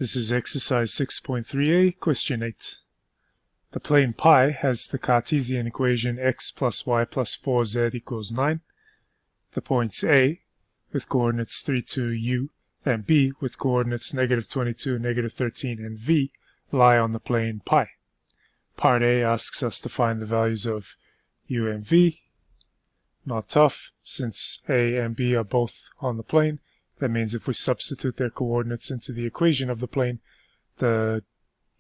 This is exercise 6.3a, question 8. The plane pi has the Cartesian equation x plus y plus 4z equals 9. The points A, with coordinates 3, 2, u, and B, with coordinates -22, -13, and v, lie on the plane pi. Part A asks us to find the values of u and v. Not tough, since A and B are both on the plane. That means if we substitute their coordinates into the equation of the plane, the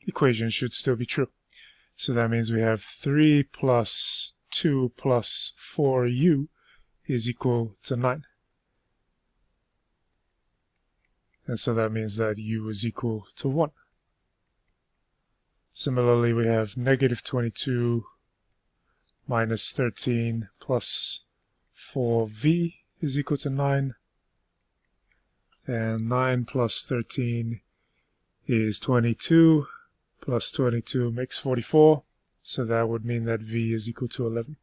equation should still be true. So that means we have 3 plus 2 plus 4u is equal to 9. And so that means that u is equal to 1. Similarly, we have -22 minus 13 plus 4v is equal to 9. And 9 plus 13 is 22, plus 22 makes 44, so that would mean that v is equal to 11.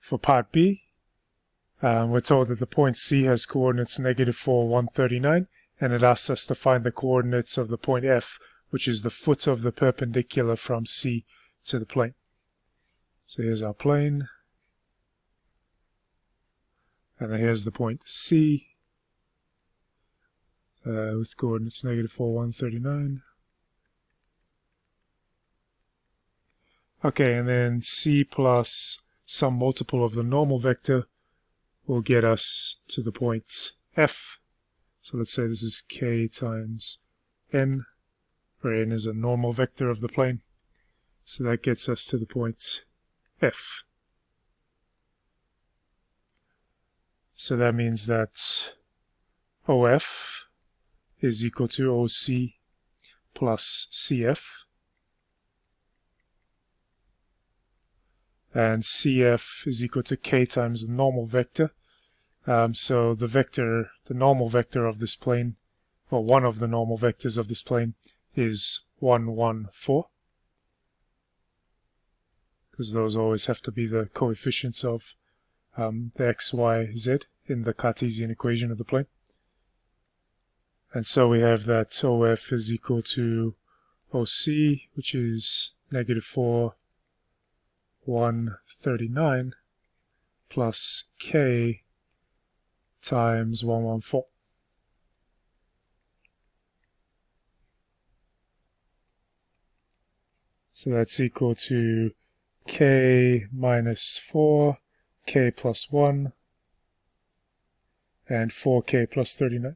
For part B, we're told that the point C has coordinates -4, 139, and it asks us to find the coordinates of the point F, which is the foot of the perpendicular from C to the plane. So here's our plane. And then here's the point C, with coordinates -4, 139. Okay, and then C plus some multiple of the normal vector will get us to the point F. So let's say this is k times n, where n is a normal vector of the plane. So that gets us to the point F. So that means that OF is equal to OC plus CF. And CF is equal to k times the normal vector. So the normal vector of this plane, or one of the normal vectors of this plane, is 1, 1, 4. Because those always have to be the coefficients of the x, y, z in the Cartesian equation of the plane. And so we have that OF is equal to OC, which is -4, 139, plus k times 114. So that's equal to k minus 4, k plus 1, and 4k plus 39.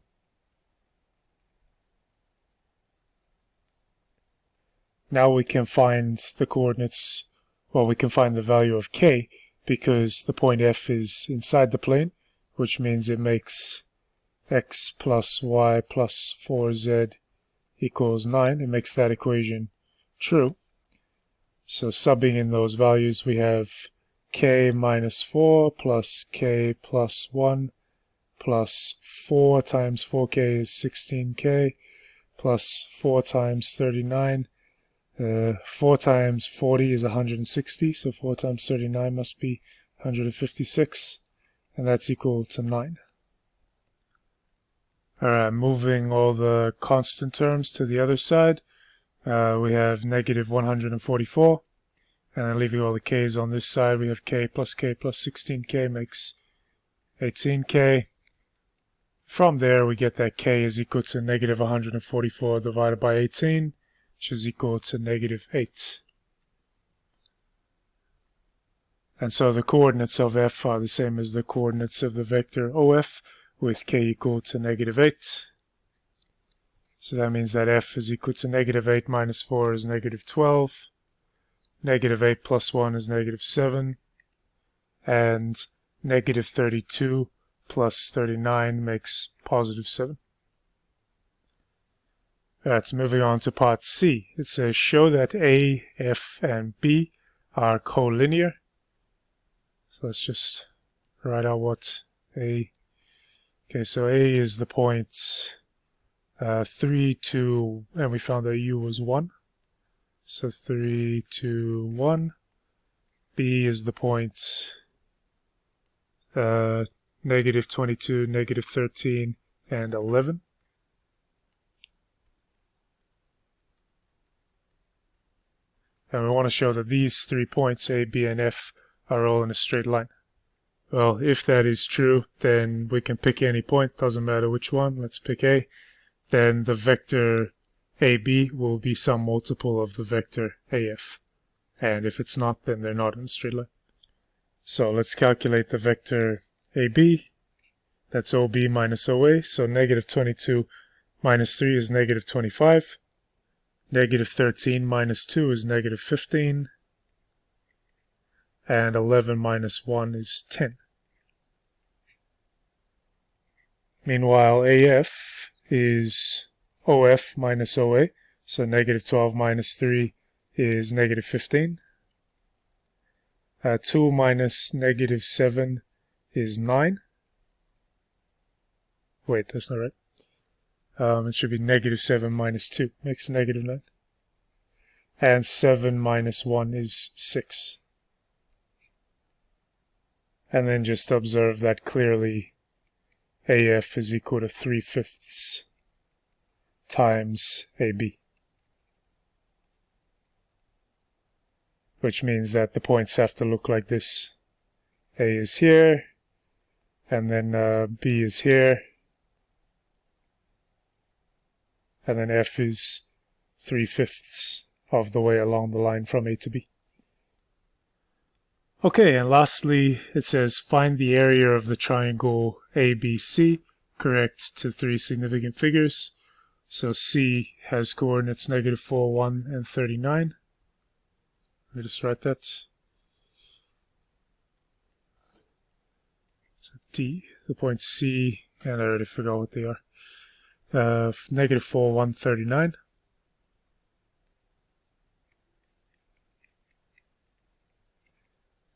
Now we can find the coordinates, well, we can find the value of k, because the point F is inside the plane, which means it makes x plus y plus 4z equals 9. It makes that equation true. So subbing in those values, we have k minus 4 plus k plus 1 plus 4 times 4k is 16k plus 4 times 39. 4 times 40 is 160, so 4 times 39 must be 156, and that's equal to 9. Alright, moving all the constant terms to the other side, we have -144, and then leaving all the k's on this side, we have k plus 16k makes 18k. From there, we get that k is equal to -144 divided by 18, which is equal to -8. And so the coordinates of f are the same as the coordinates of the vector OF, with k equal to -8. So that means that f is equal to -8 minus 4 is -12, -8 plus 1 is -7, and -32 plus 39 makes +7. Alright, so moving on to part C. It says, show that A, F, and B are collinear. So let's just write out what A... Okay, so A is the point 3, 2, and we found that U was 1. So 3, 2, 1. B is the point negative 22, negative 13, and 11. And we want to show that these 3 points, A, B, and F, are all in a straight line. Well, if that is true, then we can pick any point, doesn't matter which one. Let's pick A. Then the vector AB will be some multiple of the vector AF. And if it's not, then they're not in a straight line. So let's calculate the vector AB. That's OB minus OA. So negative 22 minus 3 is negative 25. Negative 13 minus 2 is negative 15. And 11 minus 1 is 10. Meanwhile, AF is OF minus OA. So negative 12 minus 3 is negative 15. 2 minus negative 7 is 9. Wait, that's not right. It should be negative 7 minus 2 makes negative 9. And 7 minus 1 is 6. And then just observe that clearly AF is equal to 3/5 times AB. Which means that the points have to look like this. A is here, and then B is here, and then F is 3/5 of the way along the line from A to B. Okay, and lastly, it says find the area of the triangle ABC correct to 3 significant figures. So C has coordinates negative 4, 1, and 39. Let me just write that. So D, the points C, and I already forgot what they are. Negative 4, 1, 39.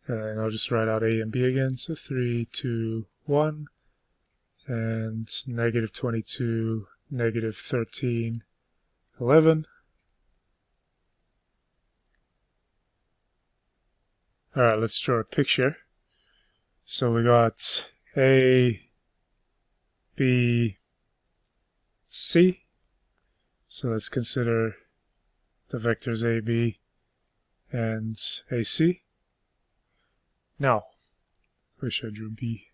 And I'll just write out A and B again. So 3, 2, 1. And negative 22, negative 13, 11. Alright, let's draw a picture. So we got A, B, C. So let's consider the vectors AB and AC. Now, wish I drew B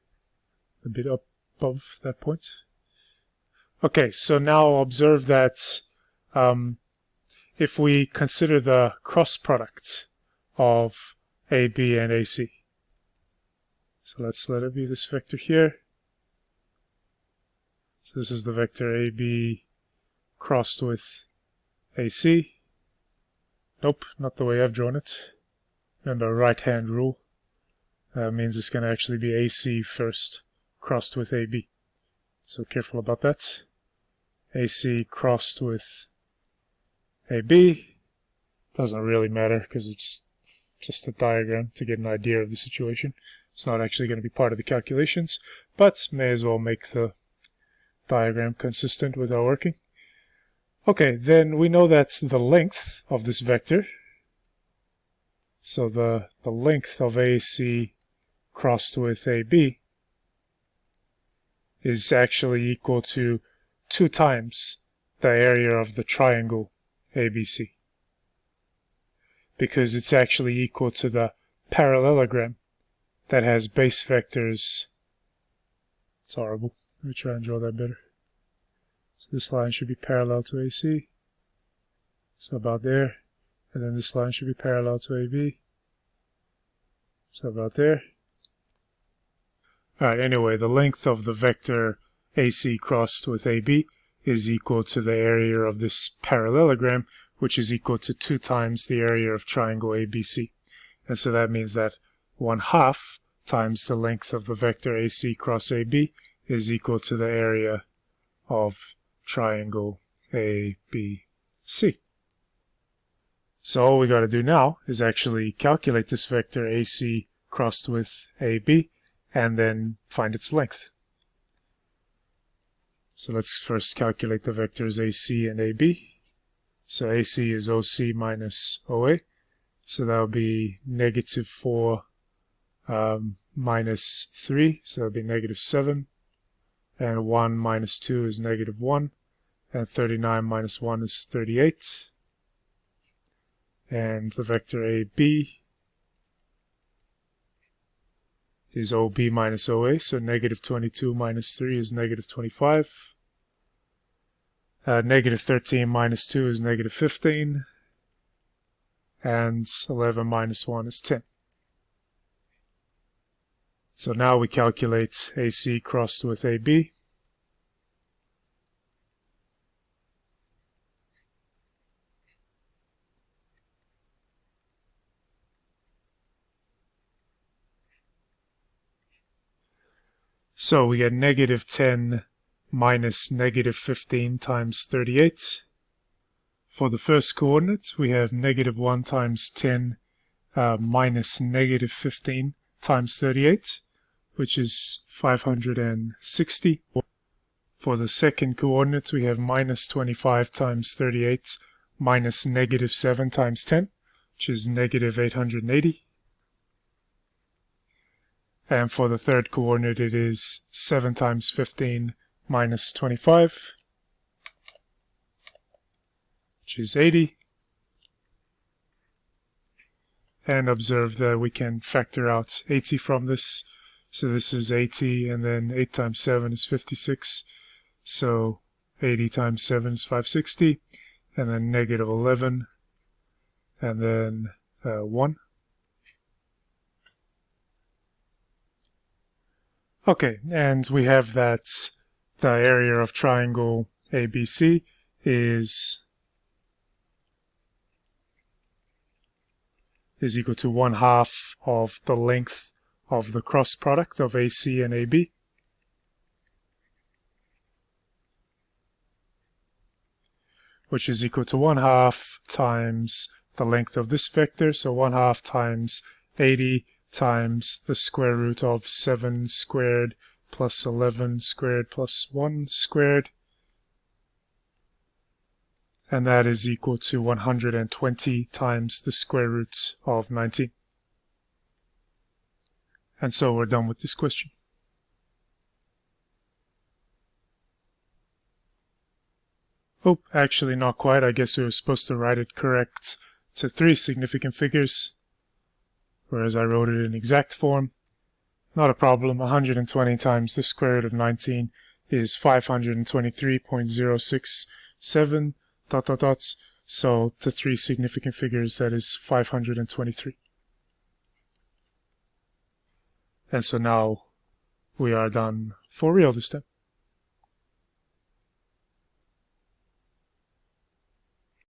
a bit up above that point. Okay, so now observe that if we consider the cross product of AB and AC. So let's let it be this vector here. So this is the vector AB crossed with AC. Nope, not the way I've drawn it. Remember, right-hand rule. Means it's going to actually be AC first, crossed with AB. So careful about that. AC crossed with AB. Doesn't really matter because it's just a diagram to get an idea of the situation. It's not actually going to be part of the calculations, but may as well make the diagram consistent with our working. Okay, then we know that the length of this vector, so the length of AC crossed with AB is actually equal to 2 times the area of the triangle ABC, because it's actually equal to the parallelogram that has base vectors. It's horrible. Let me try and draw that better. So this line should be parallel to AC, so about there, and then this line should be parallel to AB, so about there. Alright, anyway, the length of the vector AC crossed with AB is equal to the area of this parallelogram, which is equal to 2 times the area of triangle ABC. And so that means that 1/2 times the length of the vector AC cross AB is equal to the area of triangle ABC. So all we got to do now is actually calculate this vector AC crossed with AB and then find its length. So let's first calculate the vectors AC and AB. So AC is OC minus OA. So that will be negative 4 minus 3, so that'll be negative 7. And 1 minus 2 is negative 1. And 39 minus 1 is 38. And the vector AB is OB minus OA, so negative 22 minus 3 is negative 25. Negative 13 minus 2 is negative 15. And 11 minus 1 is 10. So now we calculate AC crossed with AB. So we get negative 10 minus negative 15 times 38. For the first coordinate, we have negative 1 times 10 minus negative 15 times 38, which is 560. For the second coordinate, we have minus 25 times 38 minus negative 7 times 10, which is negative 880. And for the third coordinate, it is 7 times 15 minus 25, which is 80. And observe that we can factor out 80 from this. So this is 80, and then 8 times 7 is 56. So 80 times 7 is 560. And then negative 11. And then 1. Okay, and we have that the area of triangle ABC is equal to 1/2 of the length of the cross product of AC and AB. Which is equal to 1/2 times the length of this vector, so 1/2 times 80 times the square root of 7 squared plus 11 squared plus 1 squared. And that is equal to 120 times the square root of 19. And so we're done with this question. Oh, actually not quite. I guess we were supposed to write it correct to 3 significant figures, whereas I wrote it in exact form. Not a problem. 120 times the square root of 19 is 523.067 ... So to 3 significant figures, that is 523. And so now we are done for real this time.